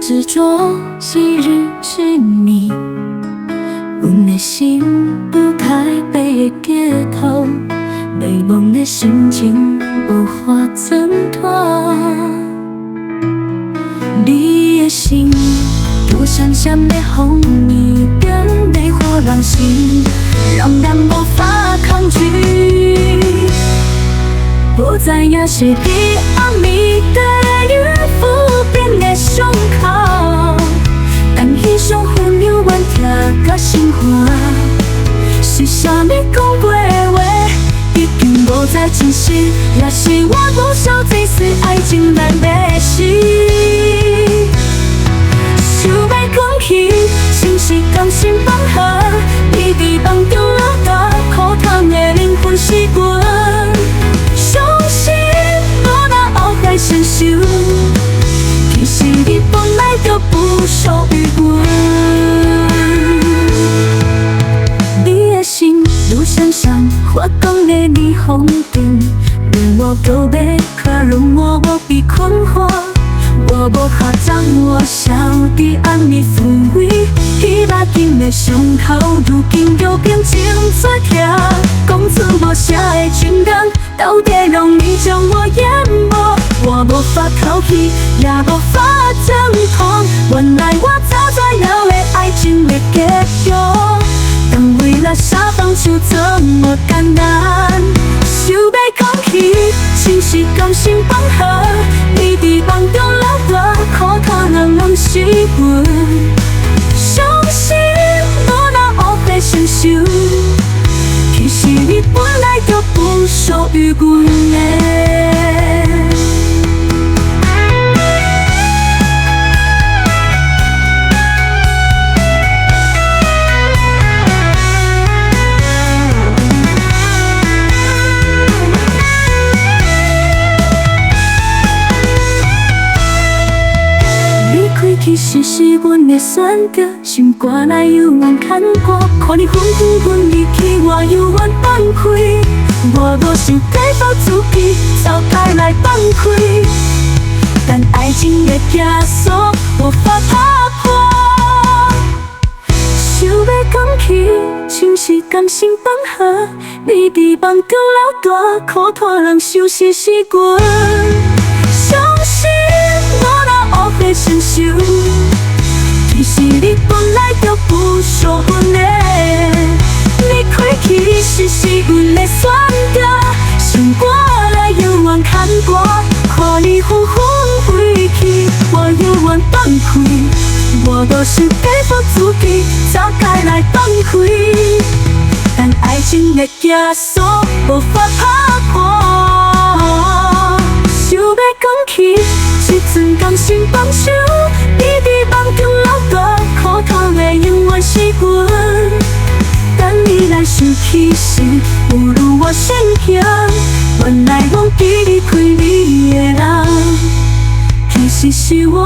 执着，昔日是你。阮的心不太被街头，美梦的心情无法挣脱。你的心，如闪闪的红一点魅惑人心，让人无法抗拒。不知影是你暗暝地与浮冰的伤口，但彼伤痕犹原疼甲心寒。是啥物讲过的话，已经无再真实，也是我无少自私，爱情难迷失。想要讲起，心是甘心放下，你伫梦中落大，苦痛的灵魂是阮。伤心无那后悔承受，其实你本来就不属于阮。你的心如闪闪发光的霓虹灯，让我告别，可让我无被困惑。我无法掌握，想伫暗暝抚慰，彼拉紧的伤口，如今又变成纸条。讲出无声的情感，到底容易将我淹没。我无法逃避，也无法挣脱。原来我早知了的爱情的结局，但为了啥放手这么艰难？想要讲起，心是甘心放下，你伫梦中流大，苦痛人是阮。伤心无那后悔承受，其实你本来就不属于阮的。其实是阮的选择，心肝内犹原牵挂，看你纷纷纷离去，我犹原放开。我无想体谅自己，走开来放开，但爱情的枷锁无法打破。想要讲起，情是甘心放下，你伫梦中流大，苦痛人受是阮。伤心无那后悔承受，其实你本来就不属阮的。你开去是阮的选择，心肝内犹原牵挂，看你纷纷飞去，我犹原放开。我都是体谅自己，走开来放开，但爱情的枷锁无法打破。想要讲起，一阵甘心放手，你伫梦中流大，苦痛的永远是阮。等你来想起时，有如我心痛，原来忘记离开你的人，其实是我。